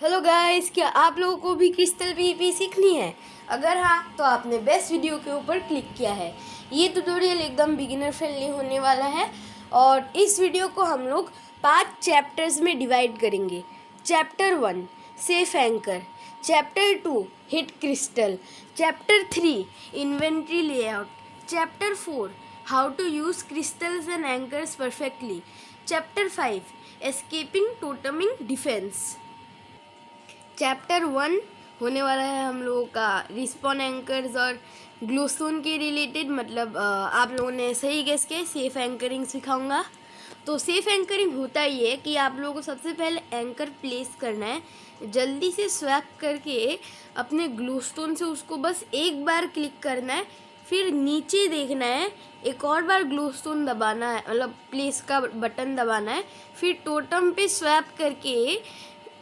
Hello guys, क्या आप लोगों को भी क्रिस्टल पीवीपी सीखनी है? अगर हाँ तो आपने बेस्ट वीडियो के ऊपर क्लिक किया है। ये ट्यूटोरियल एकदम बिगिनर फ्रेंडली होने वाला है और इस वीडियो को हम लोग 5 चैप्टर्स में डिवाइड करेंगे। Chapter 1 safe anchor, chapter 2 hit crystal, chapter 3 inventory layout, chapter 4 how to use crystals and anchors perfectly, chapter 5 escaping totemming defence. Chapter 1 होने वाला है हम लोगों का रिस्पॉन एंकर्स और ग्लोस्टोन के रिलेटेड, मतलब आप लोगों ने सही गेस किया, सेफ एंकरिंग सिखाऊंगा। तो सेफ एंकरिंग होता ही है कि आप लोगों को सबसे पहले एंकर प्लेस करना है, जल्दी से स्वैप करके अपने ग्लोस्टोन से उसको बस एक बार क्लिक करना है, फिर नीचे देखना है, एक और बार ग्लोस्टोन दबाना है, मतलब प्लेस का बटन दबाना है, फिर टोटम पे स्वैप करके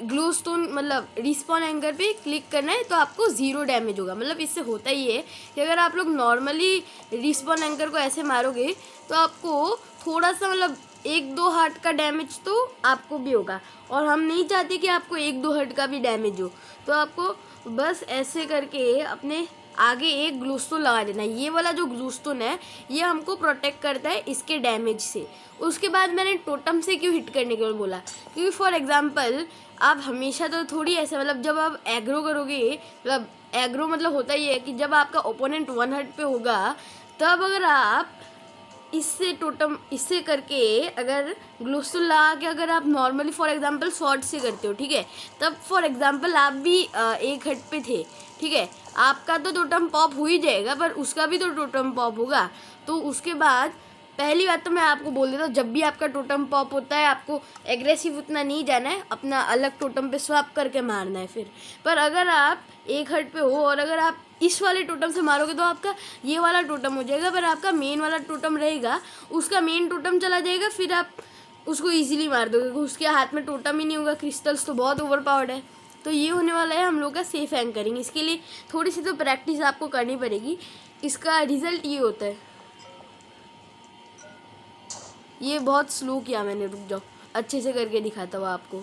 ग्लोस्टोन मतलब रिस्पॉन एंकर पे क्लिक करना है, तो आपको 0 डैमेज होगा। मतलब इससे होता ही है कि अगर आप लोग नॉर्मली रिस्पॉन एंकर को ऐसे मारोगे तो आपको थोड़ा सा मतलब 1-2 हार्ट का डैमेज तो आपको भी होगा, और हम नहीं चाहते कि आपको 1-2 हार्ट का भी डैमेज हो। तो आपको बस ऐसे करके अपने आगे एक ग्लूस्टोन लगा देना है। ये वाला जो ग्लूस्टोन है ये हमको प्रोटेक्ट करता है इसके डैमेज से। उसके बाद मैंने टोटम से क्यों हिट करने के लिए बोला, क्योंकि फॉर एग्जांपल आप हमेशा तो थोड़ी ऐसे, मतलब जब आप एग्रो करोगे, मतलब एग्रो मतलब होता ही है कि जब आपका ओपोनेंट 1 हर्ट पे होगा, तब अगर आप इससे करके अगर ग्लूस्टोन लगा के अगर आप नॉर्मली फॉर एग्जांपल शॉर्ट से करते हो, ठीक है, तब फॉर एग्जांपल आप भी 1 हर्ट पे थे, ठीक है, आपका तो टोटम पॉप हो ही जाएगा, पर उसका भी तो टोटम पॉप होगा। तो उसके बाद पहली बात तो मैं आपको बोल देता हूँ, जब भी आपका टोटम पॉप होता है आपको एग्रेसिव उतना नहीं जाना है, अपना अलग टोटम पे स्वैप करके मारना है फिर। पर अगर आप 1 हर्ट पे हो और अगर आप इस वाले टोटम से मारोगे तो आपका ये वाला टोटम हो जाएगा, पर आपका मेन वाला टोटम रहेगा, उसका मेन टोटम चला जाएगा, फिर आप उसको ईजिली मार दोगे, उसके हाथ में टोटम ही नहीं होगा। क्रिस्टल्स तो बहुत ओवर पावर्ड है। तो ये होने वाला है हम लोग का सेफ एंकरिंग। इसके लिए थोड़ी सी तो प्रैक्टिस आपको करनी पड़ेगी। इसका रिजल्ट ये होता है, ये बहुत स्लो किया मैंने, रुक जाओ अच्छे से करके दिखाता हूँ आपको।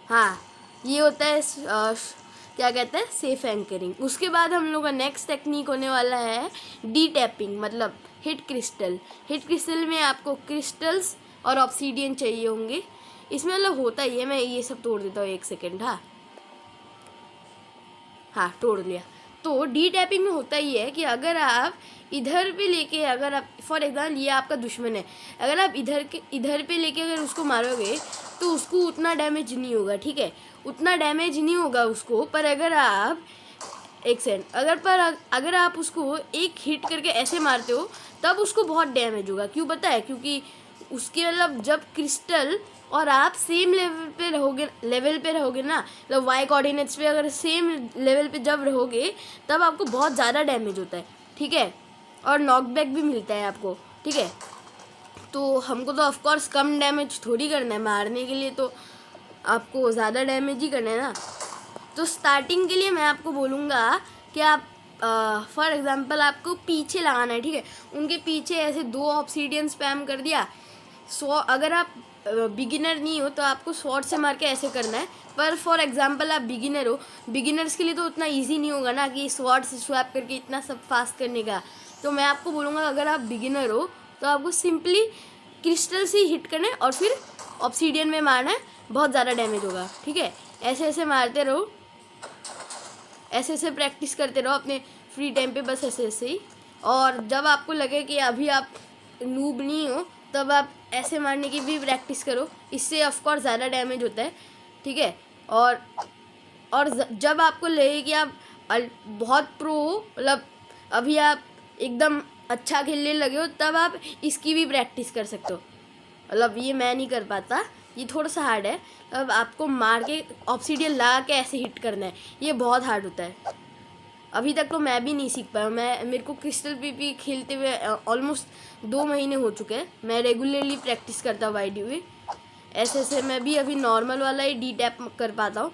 हाँ, ये होता है क्या कहते हैं, सेफ एंकरिंग। उसके बाद हम लोग का नेक्स्ट टेक्निक होने वाला है डी टैपिंग, मतलब हिट क्रिस्टल। हिट क्रिस्टल में आपको क्रिस्टल्स और ऑब्सीडियन चाहिए होंगे। इसमें मतलब होता ही है, मैं ये सब तोड़ देता हूँ 1 सेकेंड। हाँ तोड़ लिया। तो डी टैपिंग में होता ही है कि अगर आप इधर पे लेके, अगर आप फॉर एग्जाम्पल ये आपका दुश्मन है, अगर आप इधर पे लेके अगर उसको मारोगे तो उसको उतना डैमेज नहीं होगा, ठीक है, उतना डैमेज नहीं होगा उसको। पर अगर आप एक सेकंड अगर आप उसको एक हिट करके ऐसे मारते हो तब उसको बहुत डैमेज होगा। क्यों पता है? क्योंकि उसके मतलब जब क्रिस्टल और आप सेम लेवल पे रहोगे ना, मतलब वाई कोऑर्डिनेट्स पे अगर सेम लेवल पे जब रहोगे तब आपको बहुत ज़्यादा डैमेज होता है, ठीक है, और नॉकबैक भी मिलता है आपको, ठीक है। तो हमको तो ऑफकोर्स कम डैमेज थोड़ी करना है, मारने के लिए तो आपको ज़्यादा डैमेज ही करना है ना। तो स्टार्टिंग के लिए मैं आपको बोलूँगा कि आप फॉर एग्जांपल आपको पीछे लगाना है, ठीक है, उनके पीछे ऐसे 2 ऑब्सीडियन स्पैम कर दिया। अगर आप बिगिनर नहीं हो तो आपको स्वॉर्ड से मार के ऐसे करना है। पर फॉर एग्जांपल आप बिगिनर हो, बिगिनर्स के लिए तो उतना इजी नहीं होगा ना कि स्वॉर्ड से स्वैप करके इतना सब फास्ट करने का। तो मैं आपको बोलूँगा अगर आप बिगिनर हो तो आपको सिंपली क्रिस्टल से हिट करना है और फिर ऑब्सीडियन में मारना है, बहुत ज़्यादा डैमेज होगा, ठीक है। ऐसे ऐसे मारते रहो, ऐसे ऐसे प्रैक्टिस करते रहो अपने फ्री टाइम पे, बस ऐसे ऐसे ही। और जब आपको लगे कि अभी आप नूब नहीं हो तब आप ऐसे मारने की भी प्रैक्टिस करो, इससे ऑफकोर्स ज़्यादा डैमेज होता है, ठीक है। और जब आपको लगे कि आप बहुत प्रो हो, मतलब अभी आप एकदम अच्छा खेलने लगे हो, तब आप इसकी भी प्रैक्टिस कर सकते हो। मतलब ये मैं नहीं कर पाता, ये थोड़ा सा हार्ड है। अब आपको मार के ऑब्सीडियन ला के ऐसे हिट करना है, ये बहुत हार्ड होता है। अभी तक तो मैं भी नहीं सीख पाया। मेरे को क्रिस्टल पीपी खेलते हुए ऑलमोस्ट 2 महीने हो चुके हैं। मैं रेगुलरली प्रैक्टिस करता हूँ वाईडी में, ऐसे ऐसे मैं भी अभी नॉर्मल वाला ही डी टैप कर पाता हूँ।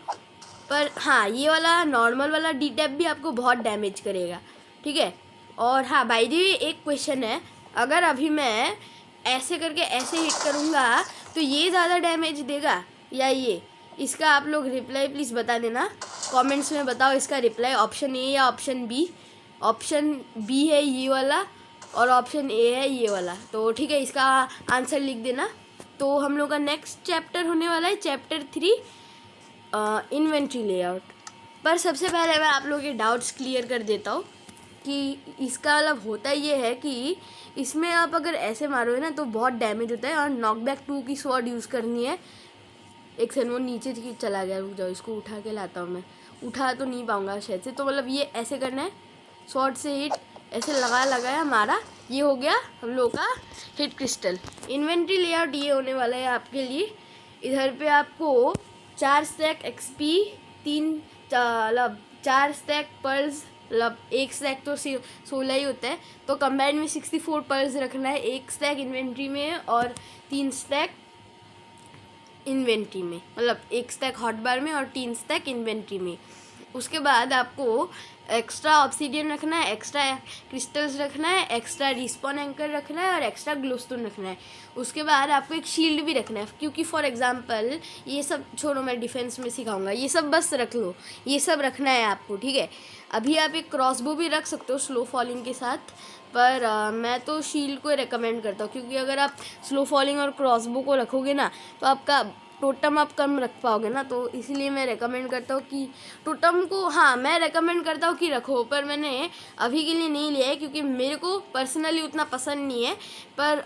पर हाँ, ये वाला नॉर्मल वाला डी टैप भी आपको बहुत डैमेज करेगा, ठीक है। और हाँ, बाय द वे एक क्वेश्चन है, अगर अभी मैं ऐसे करके ऐसे हिट करूँगा तो ये ज़्यादा डैमेज देगा या इसका आप लोग रिप्लाई प्लीज़ बता देना, कमेंट्स में बताओ इसका रिप्लाई ऑप्शन ए या ऑप्शन बी। ऑप्शन बी है ये वाला और ऑप्शन ए है ये वाला। तो ठीक है, इसका आंसर लिख देना। तो हम लोग का नेक्स्ट चैप्टर होने वाला है चैप्टर 3 इन्वेंट्री लेआउट। पर सबसे पहले मैं आप लोगों के डाउट्स क्लियर कर देता हूँ कि इसका मतलब होता ये है कि इसमें आप अगर ऐसे मारोगे ना तो बहुत डैमेज होता है और नॉकबैक 2 की स्वॉर्ड यूज़ करनी है। एक सेकंड, वो नीचे चला गया, रुक जाओ, इसको उठा के लाता हूँ मैं। उठा तो नहीं पाऊँगा शायद से, तो मतलब ये ऐसे करना है, स्वॉर्ड से हिट ऐसे लगाया मारा, ये हो गया हम लोग का हिट क्रिस्टल। इन्वेंट्री लेआउट ये होने वाला है आपके लिए। इधर पे आपको 4 स्टैक एक्सपी, 4 स्टैक पर्ल्स, मतलब 1 स्टैक तो 16 ही होता है, तो कंबाइंड में 64 पर्ल्स रखना है। 1 स्टैक इन्वेंट्री में और 3 स्टैक इन्वेंट्री में, मतलब 1 स्टैक हॉट बार में और 3 स्टैक इन्वेंट्री में। उसके बाद आपको एक्स्ट्रा ऑब्सीडियन रखना है, एक्स्ट्रा क्रिस्टल्स रखना है, एक्स्ट्रा रिस्पॉन एंकर रखना है और एक्स्ट्रा ग्लोस्टोन रखना है। उसके बाद आपको एक शील्ड भी रखना है, क्योंकि फॉर एग्जांपल ये सब छोड़ो, मैं डिफेंस में सिखाऊंगा, ये सब बस रख लो, ये सब रखना है आपको, ठीक है। अभी आप एक क्रॉसबो भी रख सकते हो स्लो फॉलिंग के साथ, पर मैं तो शील्ड को रेकमेंड करता हूँ, क्योंकि अगर आप स्लो फॉलिंग और क्रॉसबो को रखोगे ना तो आपका टोटम आप कम रख पाओगे ना, तो इसलिए मैं रेकमेंड करता हूँ कि टोटम को, हाँ मैं रेकमेंड करता हूँ कि रखो, पर मैंने अभी के लिए नहीं लिया है क्योंकि मेरे को पर्सनली उतना पसंद नहीं है। पर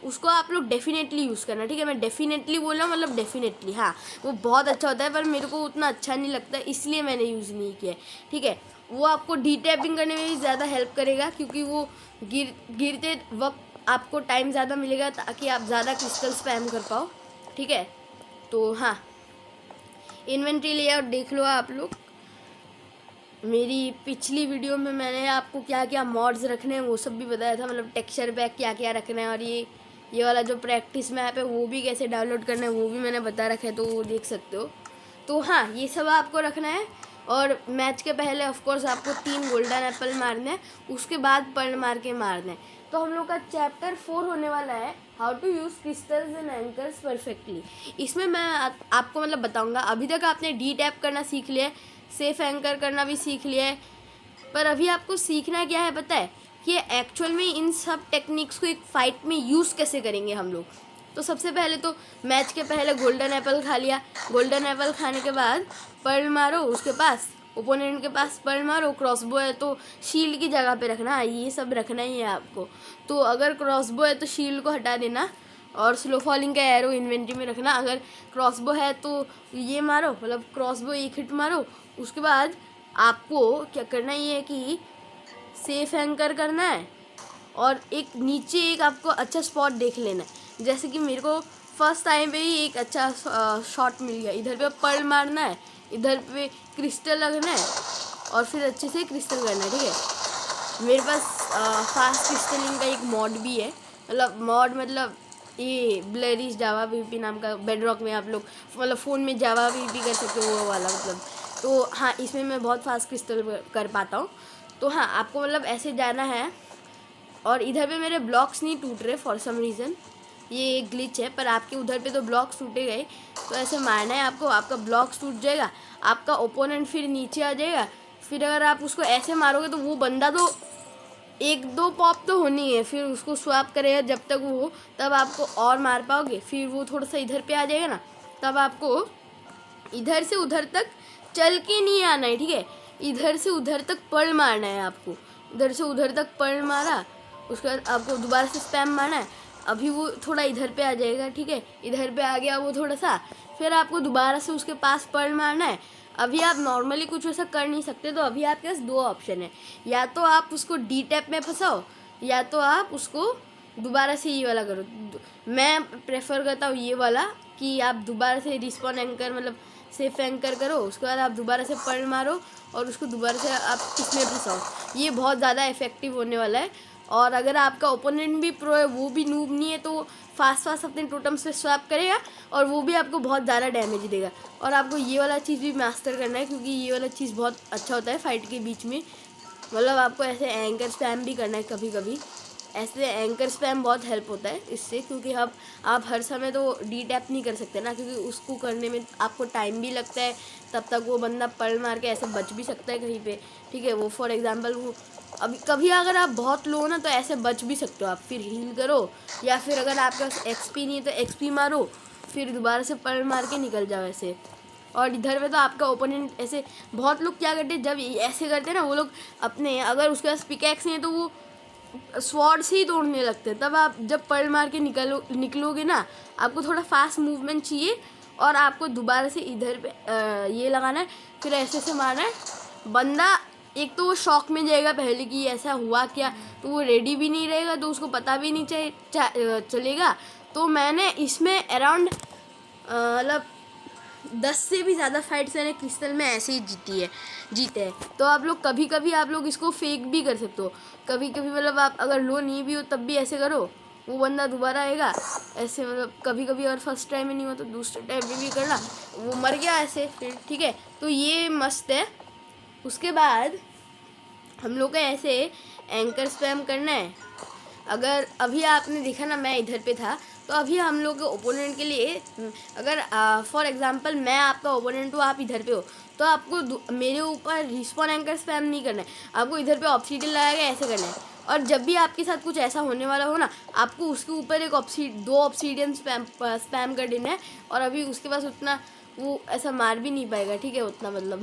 उसको आप लोग डेफिनेटली यूज़ करना, ठीक है। मैं डेफिनेटली बोल रहा हूँ, मतलब डेफिनेटली, हाँ वो बहुत अच्छा होता है, पर मेरे को उतना अच्छा नहीं लगता, इसलिए मैंने यूज़ नहीं किया है, ठीक है। वो आपको डी टैपिंग करने में भी ज़्यादा हेल्प करेगा, क्योंकि वो गिरते वक्त आपको टाइम ज़्यादा मिलेगा ताकि आप ज़्यादा क्रिस्टल स्पैम कर पाओ, ठीक है। तो हाँ, इन्वेंट्री लेआउट देख लो आप लोग। मेरी पिछली वीडियो में मैंने आपको क्या क्या मॉड्स रखने हैं वो सब भी बताया था, मतलब टेक्सचर पैक क्या क्या रखना है, और ये वाला जो प्रैक्टिस मैप है वो भी कैसे डाउनलोड करना है वो भी मैंने बता रखा है, तो वो देख सकते हो। तो हाँ, ये सब आपको रखना है। और मैच के पहले ऑफकोर्स आपको 3 गोल्डन एप्पल मारने हैं, उसके बाद पर्ल मार के मारना है। तो हम लोग का चैप्टर 4 होने वाला है how to use crystals and anchors perfectly. इसमें मैं आपको मतलब बताऊंगा, अभी तक आपने डी टैप करना सीख लिया है, सेफ एंकर करना भी सीख लिया है, पर अभी आपको सीखना क्या है पता है, कि एक्चुअल में इन सब टेक्निक्स को एक फ़ाइट में यूज़ कैसे करेंगे हम लोग। तो सबसे पहले तो मैच के पहले गोल्डन एप्पल खा लिया, गोल्डन एप्पल खाने के बाद पर्ल मारो, उसके पास ओपोनेंट के पास पर्ल मारो, क्रॉसबो है तो शील्ड की जगह पे रखना, ये सब रखना ही है आपको। तो अगर क्रॉसबो है तो शील्ड को हटा देना और स्लो फॉलिंग का एरो इन्वेंट्री में रखना। अगर क्रॉसबो है तो ये मारो, मतलब क्रॉसबो 1 हिट मारो। उसके बाद आपको क्या करना ये है कि सेफ एंकर करना है और एक नीचे एक आपको अच्छा स्पॉट देख लेना है। जैसे कि मेरे को फर्स्ट टाइम पे ही एक अच्छा शॉट मिल गया, इधर पे पर्ल मारना है, इधर पे क्रिस्टल लगना है और फिर अच्छे से क्रिस्टल करना है, ठीक है। मेरे पास फास्ट क्रिस्टलिंग का एक मॉड भी है, मतलब ये ब्लेरिश जावा पीवीपी नाम का, बेडरॉक में आप लोग मतलब फ़ोन में जावा पीवीपी कर सकते हो वो वाला, मतलब। तो हाँ, इसमें मैं बहुत फास्ट क्रिस्टल कर पाता हूँ। तो हाँ, आपको मतलब ऐसे जाना है। और इधर पे मेरे ब्लॉक्स नहीं टूट रहे फॉर सम रीज़न, ये एक ग्लिच है, पर आपके उधर पे तो ब्लॉक्स टूटे गए। तो ऐसे मारना है आपको, आपका ब्लॉक्स टूट जाएगा, आपका ओपोनेंट फिर नीचे आ जाएगा। फिर अगर आप उसको ऐसे मारोगे तो वो बंदा तो 1-2 पॉप तो होनी है, फिर उसको स्वैप करेगा जब तक वो, तब आपको और मार पाओगे। फिर वो थोड़ा सा इधर पे आ जाएगा ना, तब आपको इधर से उधर तक चल के नहीं आना है, ठीक है। इधर से उधर तक पर्ल मारना है आपको, इधर से उधर तक पर्ल मारा, उसके बाद आपको दोबारा से स्पैम मारना है। अभी वो थोड़ा इधर पे आ जाएगा, ठीक है, इधर पे आ गया वो थोड़ा सा, फिर आपको दोबारा से उसके पास पर्ल मारना है। अभी आप नॉर्मली कुछ वैसा कर नहीं सकते, तो अभी आपके पास 2 ऑप्शन है, या तो आप उसको डी टैप में फंसाओ, या तो आप उसको दोबारा से ये वाला करो। मैं प्रेफर करता हूँ ये वाला, कि आप दोबारा से रिस्पॉन एंकर मतलब सेफ एंकर करो, उसके बाद आप दोबारा से पर्ल मारो और उसको दोबारा से आप इसमें फंसाओ। ये बहुत ज़्यादा इफेक्टिव होने वाला है। और अगर आपका ओपोनेंट भी प्रो है, वो भी नूब नहीं है, तो फास्ट अपने टोटम्स पे स्वैप करेगा और वो भी आपको बहुत ज़्यादा डैमेज देगा। और आपको ये वाला चीज़ भी मास्टर करना है, क्योंकि ये वाला चीज़ बहुत अच्छा होता है फाइट के बीच में, मतलब आपको ऐसे एंकर स्पैम भी करना है कभी कभी। ऐसे एंकर स्पैम बहुत हेल्प होता है इससे, क्योंकि आप हर समय तो डी टैप नहीं कर सकते ना, क्योंकि उसको करने में आपको टाइम भी लगता है। तब तक वो बंदा पल मार के ऐसे बच भी सकता है कहीं पे, ठीक है। वो फॉर एग्जांपल वो अभी कभी अगर आप बहुत लो ना तो ऐसे बच भी सकते हो आप, फिर हील करो, या फिर अगर आपके पास एक्सपी नहीं है तो एक्सपी मारो, फिर दोबारा से पल मार के निकल जाओ ऐसे। और इधर पे तो आपका ओपोनेंट ऐसे बहुत लोग क्या करते हैं, जब ऐसे करते हैं ना वो लोग अपने, अगर उसके पास पिकैक्स नहीं है तो वो स्वॉर्ड से ही तोड़ने लगते हैं। तब आप जब पर्ल मार के निकलोगे ना, आपको थोड़ा फास्ट मूवमेंट चाहिए और आपको दोबारा से इधर पे ये लगाना है, फिर ऐसे से मारना है। बंदा एक तो वो शॉक में जाएगा पहले कि ऐसा हुआ क्या, तो वो रेडी भी नहीं रहेगा, तो उसको पता भी नहीं चलेगा। तो मैंने इसमें अराउंड मतलब 10 से भी ज़्यादा फाइट्स मैंने क्रिस्टल में ऐसे ही जीते हैं। तो आप लोग कभी कभी आप लोग इसको फेक भी कर सकते हो, कभी कभी मतलब आप अगर लो नहीं भी हो तब भी ऐसे करो, वो बंदा दोबारा आएगा ऐसे, मतलब कभी कभी अगर फर्स्ट टाइम में नहीं हुआ तो दूसरे टाइम में भी करना, वो मर गया ऐसे फिर, ठीक है। तो ये मस्त है। उसके बाद हम लोग को ऐसे एंकर स्पैम करना है। अगर अभी आपने देखा ना मैं इधर पे था, तो अभी हम लोग के ओपोनेंट के लिए अगर फॉर एग्जांपल मैं आपका ओपोनेंट हूँ, आप इधर पे हो, तो आपको मेरे ऊपर रिस्पॉन एंकर स्पैम नहीं करना है, आपको इधर पे ऑब्सीडियन लगाएगा ऐसे करना है। और जब भी आपके साथ कुछ ऐसा होने वाला हो ना, आपको उसके ऊपर एक दो ऑब्सीडियन स्पैम कर देना है। और अभी उसके पास उतना वो ऐसा मार भी नहीं पाएगा, ठीक है, उतना मतलब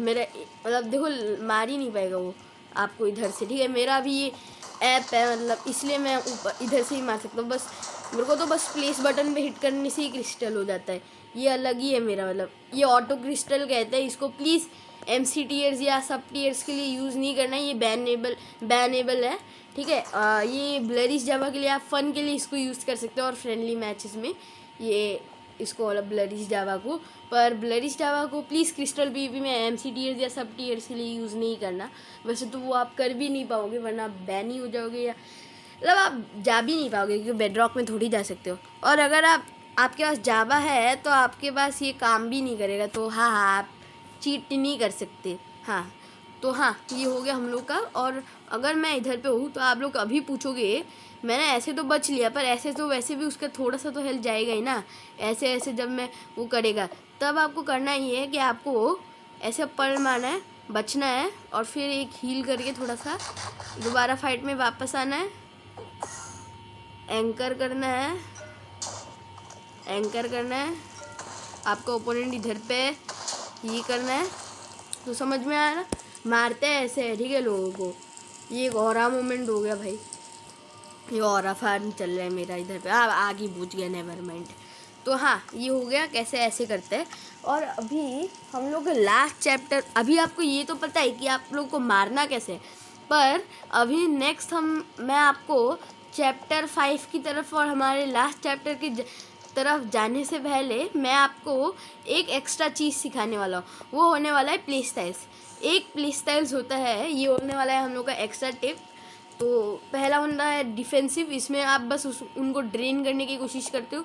देखो मार ही नहीं पाएगा वो आपको इधर से, ठीक है। मेरा भी ये ऐप है, मतलब इसलिए मैं ऊपर इधर से ही मार सकता हूँ। बस मेरे को तो बस प्लेस बटन पे हिट करने से ही क्रिस्टल हो जाता है, ये अलग ही है मेरा, मतलब ये ऑटो क्रिस्टल कहते हैं इसको। प्लीज़ MC टीयर्स या सब टीयर्स के लिए यूज़ नहीं करना है, ये बैनेबल है, ठीक है। ये ब्लरिश जावा के लिए, आप फ़न के लिए इसको यूज़ कर सकते हो और फ्रेंडली मैचेस में ये इसको, मतलब ब्लरिश जावा को। पर ब्लरिश जावा को प्लीज़ क्रिस्टल PvP में MC टीयर्स या सब टीयर्स के लिए यूज़ नहीं करना। वैसे तो वो आप कर भी नहीं पाओगे, वरना आप बैन ही हो जाओगे, या मतलब आप जा भी नहीं पाओगे, क्योंकि बेडरॉक में थोड़ी जा सकते हो। और अगर आपके पास जावा है तो आपके पास ये काम भी नहीं करेगा, तो हाँ आप चीट नहीं कर सकते। हाँ तो हाँ ये हो गया हम लोग का। और अगर मैं इधर पे हूँ तो आप लोग अभी पूछोगे मैंने ऐसे तो बच लिया, पर ऐसे तो वैसे भी उसका थोड़ा सा तो हेल्थ जाएगा ही ना, ऐसे ऐसे जब मैं वो करेगा। तब आपको करना ये है कि आपको ऐसे पड़ मारना है, बचना है, और फिर एक हील करके थोड़ा सा दोबारा फाइट में वापस आना है, एंकर करना है, आपका ओपोनेंट इधर पे ये करना है। तो समझ में आया ना, मारते हैं ऐसे, ठीक है लोगों को। ये एक ऑरा मोमेंट हो गया भाई, ये ऑरा फार्म चल रहा है मेरा इधर पे, आगे पूछ गया, नेवर माइंड। तो हाँ ये हो गया कैसे ऐसे करते हैं। और अभी हम लोग लास्ट चैप्टर, अभी आपको ये तो पता है कि आप लोग को मारना कैसे है, पर अभी नेक्स्ट मैं आपको चैप्टर 5 की तरफ और हमारे लास्ट चैप्टर की तरफ जाने से पहले मैं आपको एक एक्स्ट्रा चीज़ सिखाने वाला हूँ। वो होने वाला है प्ले स्टाइल्स। एक प्ले स्टाइल्स होता है, ये होने वाला है हम लोग का एक्स्ट्रा टिप। तो पहला होता है डिफेंसिव, इसमें आप बस उनको ड्रेन करने की कोशिश करते हो,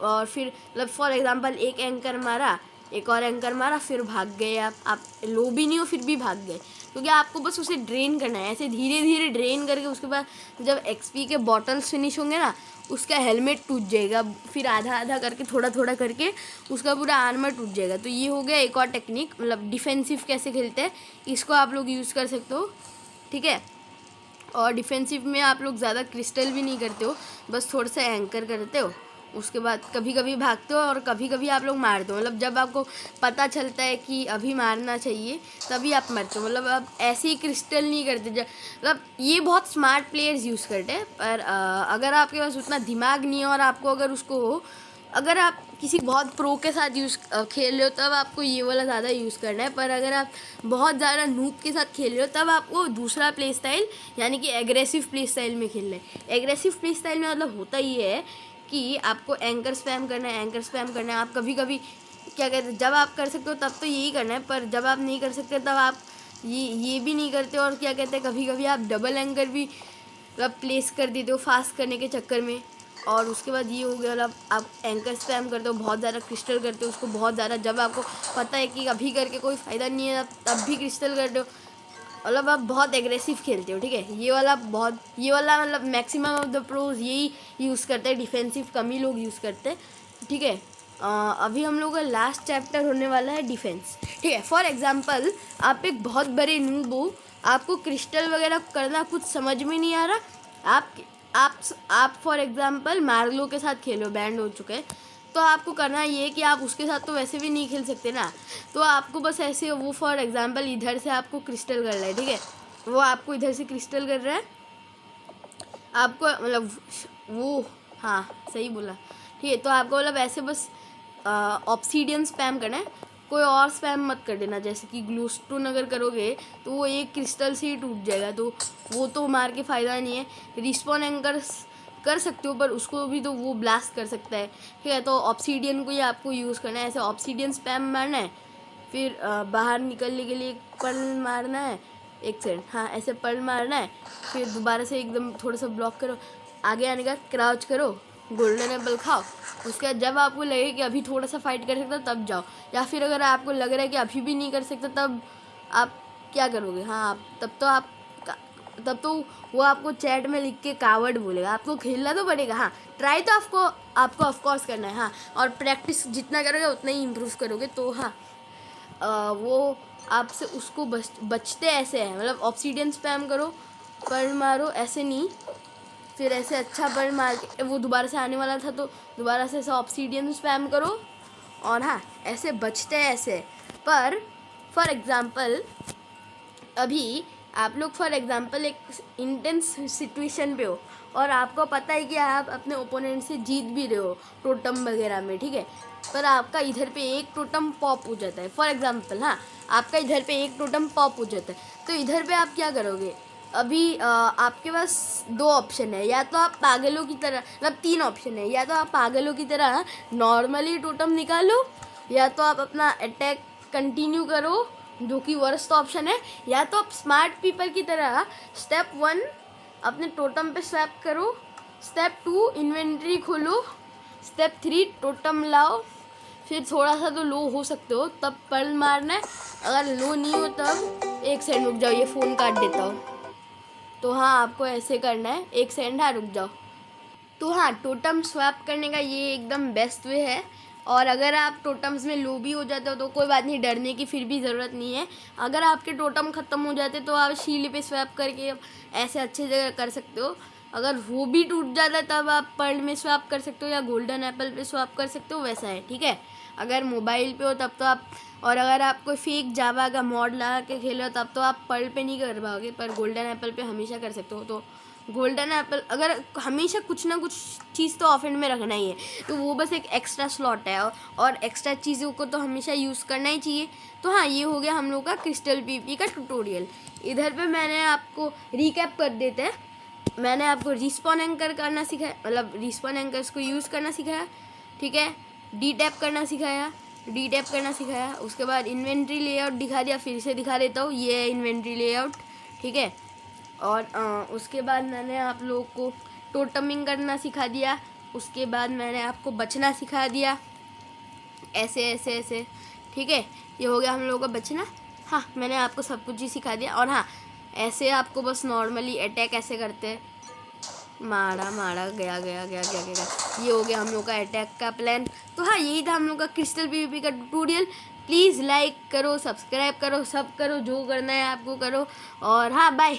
और फिर मतलब फॉर एग्जांपल एक एंकर मारा, एक और एंकर मारा, फिर भाग गए आप लो भी नहीं हो फिर भी भाग गए, क्योंकि आपको बस उसे ड्रेन करना है। ऐसे धीरे धीरे ड्रेन करके उसके बाद जब XP के बॉटल्स फिनिश होंगे ना, उसका हेलमेट टूट जाएगा, फिर आधा आधा करके थोड़ा थोड़ा करके उसका पूरा आर्मर टूट जाएगा। तो ये हो गया एक और टेक्निक, मतलब डिफेंसिव कैसे खेलते हैं, इसको आप लोग यूज़ कर सकते हो, ठीक है। और डिफेंसिव में आप लोग ज़्यादा क्रिस्टल भी नहीं करते हो, बस थोड़ा सा एंकर करते हो, उसके बाद कभी कभी भागते हो और कभी कभी आप लोग मारते हो। मतलब जब आपको पता चलता है कि अभी मारना चाहिए तभी आप मरते हो, मतलब आप ऐसे ही क्रिस्टल नहीं करते। मतलब ये बहुत स्मार्ट प्लेयर्स यूज़ करते हैं, पर अगर आपके पास उतना दिमाग नहीं है और आपको अगर आप किसी बहुत प्रो के साथ खेल रहे हो तब आपको ये वाला ज़्यादा यूज़ करना है। पर अगर आप बहुत ज़्यादा नूब के साथ खेल रहे हो तब आपको दूसरा प्ले स्टाइल, यानी कि एग्रेसिव प्ले स्टाइल में खेलना है। एग्रेसिव प्ले स्टाइल में मतलब होता ये है कि आपको एंकर स्पैम करना है। आप कभी कभी क्या कहते हैं, जब आप कर सकते हो तब तो यही करना है, पर जब आप नहीं कर सकते तब आप ये भी नहीं करते। और क्या कहते हैं, कभी कभी आप डबल एंकर भी मतलब प्लेस कर देते हो फास्ट करने के चक्कर में। और उसके बाद ये हो गया, मतलब आप एंकर स्पैम करते हो, बहुत ज़्यादा क्रिस्टल करते हो उसको बहुत ज़्यादा, जब आपको पता है कि अभी करके कोई फ़ायदा नहीं है तब भी क्रिस्टल करते हो। मतलब आप बहुत एग्रेसिव खेलते हो, ठीक है। ये वाला मतलब मैक्सिमम ऑफ द प्रोज यही यूज़ करते हैं, डिफेंसिव कम ही लोग यूज़ करते हैं, ठीक है। अभी हम लोग का लास्ट चैप्टर होने वाला है डिफेंस, ठीक है। फॉर एग्जांपल आप एक बहुत बड़े नूब हो, आपको क्रिस्टल वगैरह करना कुछ समझ में नहीं आ रहा, आप फॉर एग्जांपल मार्लो के साथ खेलो, बैंड हो चुके हैं, तो आपको करना ये है कि आप उसके साथ तो वैसे भी नहीं खेल सकते ना, तो आपको बस ऐसे वो फॉर एग्जांपल इधर से आपको क्रिस्टल कर रहा है, ठीक है। वो आपको इधर से क्रिस्टल कर रहा है, आपको मतलब वो, हाँ सही बोला, ठीक है। तो आपको मतलब ऐसे बस ऑब्सीडियन स्पैम करना है, कोई और स्पैम मत कर देना। जैसे कि ग्लूस्टोन अगर करोगे तो वो एक क्रिस्टल से ही टूट जाएगा, तो वो तो मार के फ़ायदा नहीं है। रिस्पॉन एंकर कर सकते हो पर उसको भी तो वो ब्लास्ट कर सकता है, ठीक है। तो ऑब्सीडियन को ही आपको यूज़ करना है, ऐसे ऑब्सीडियन स्पैम मारना है, फिर बाहर निकलने के लिए पर्ल मारना है, एक सेकंड, हाँ ऐसे पर्ल मारना है, फिर दोबारा से एकदम थोड़ा सा ब्लॉक करो, आगे आने का क्राउच करो, गोल्डन एप्पल खाओ। उसके बाद जब आपको लगे कि अभी थोड़ा सा फाइट कर सकते हो तब जाओ, या फिर अगर आपको लग रहा है कि अभी भी नहीं कर सकते तब आप क्या करोगे, हाँ तब तो वो आपको चैट में लिख के कावर्ड बोलेगा, आपको खेलना तो पड़ेगा, हाँ ट्राई तो आपको ऑफकोर्स करना है, हाँ। और प्रैक्टिस जितना करोगे उतना ही इम्प्रूव करोगे, तो हाँ वो आपसे उसको बचते ऐसे हैं, मतलब ऑब्सीडियन स्पैम करो, पर्ल मारो, ऐसे नहीं, फिर ऐसे अच्छा पर्ल मार के वो दोबारा से आने वाला था तो दोबारा से ऐसा ऑब्सीडियन स्पैम करो, और हाँ ऐसे बचते हैं ऐसे। पर फॉर एग्ज़ाम्पल अभी आप लोग फॉर एग्ज़ाम्पल एक इंटेंस सिचुएशन पे हो और आपको पता है कि आप अपने ओपोनेंट से जीत भी रहे हो टोटम वगैरह में, ठीक है, पर आपका इधर पे एक टोटम पॉप हो जाता है। फॉर एग्ज़ाम्पल हाँ, आपका इधर पे एक टोटम पॉप हो जाता है, तो इधर पे आप क्या करोगे। अभी आपके पास दो ऑप्शन है, या तो आप पागलों की तरह, मतलब तीन ऑप्शन है, या तो आप पागलों की तरह नॉर्मली टोटम निकालो, या तो आप अपना अटैक कंटिन्यू करो जो कि वर्स्ट ऑप्शन है, या तो आप स्मार्ट पीपल की तरह स्टेप 1 अपने टोटम पे स्वैप करो, स्टेप 2 इन्वेंट्री खोलो, स्टेप 3 टोटम लाओ, फिर थोड़ा सा तो लो हो सकते हो तब पर्ल मारना है, अगर लो नहीं हो तब एक सेकंड रुक जाओ, ये फ़ोन काट देता हूँ। तो हाँ आपको ऐसे करना है, एक सेकंड, हाँ रुक जाओ। तो हाँ टोटम स्वैप करने का ये एकदम बेस्ट वे है, और अगर आप टोटम्स में लो भी हो जाते हो तो कोई बात नहीं, डरने की फिर भी ज़रूरत नहीं है। अगर आपके टोटम ख़त्म हो जाते तो आप शील पे स्वैप करके ऐसे अच्छे जगह कर सकते हो, अगर वो भी टूट जाता है तब आप पर्ल में स्वैप कर सकते हो या गोल्डन एप्पल पे स्वैप कर सकते हो, वैसा है, ठीक है। अगर मोबाइल पे हो तब तो आप, और अगर आप कोई फेक जावा का मॉड लगा के खेल रहे हो तब तो आप पर्ल पे नहीं कर पाओगे, पर गोल्डन एप्पल पे हमेशा कर सकते हो। तो गोल्डन एप्पल अगर हमेशा कुछ ना कुछ चीज़ तो ऑफेंड में रखना ही है, तो वो बस एक एक्स्ट्रा स्लॉट है, और एक्स्ट्रा चीज़ों को तो हमेशा यूज़ करना ही चाहिए। तो हाँ ये हो गया हम लोग का क्रिस्टल पीपी का ट्यूटोरियल। इधर पे मैंने आपको रिकैप कर देते हैं, मैंने आपको रिस्पॉन एंकर करना सिखाया, मतलब रिस्पॉन एंकर्स को यूज़ करना सिखाया, ठीक है, डी टैप करना सिखाया, उसके बाद इन्वेंट्री लेआउट दिखा दिया, फिर से दिखा देता हूँ, ये है इन्वेंट्री लेआउट, ठीक है। और उसके बाद मैंने आप लोगों को टोटमिंग करना सिखा दिया, उसके बाद मैंने आपको बचना सिखा दिया, ऐसे ऐसे ऐसे, ठीक है। ये हो गया हम लोगों का बचना, हाँ मैंने आपको सब कुछ ही सिखा दिया। और हाँ ऐसे आपको बस नॉर्मली अटैक ऐसे करते हैं, मारा मारा गया, ये हो गया हम लोग का अटैक का प्लान। तो हाँ यही था हम लोग का क्रिस्टल पीवीपी का ट्यूटोरियल। प्लीज़ लाइक करो, सब्सक्राइब करो, सब करो, जो करना है आपको करो, और हाँ बाय।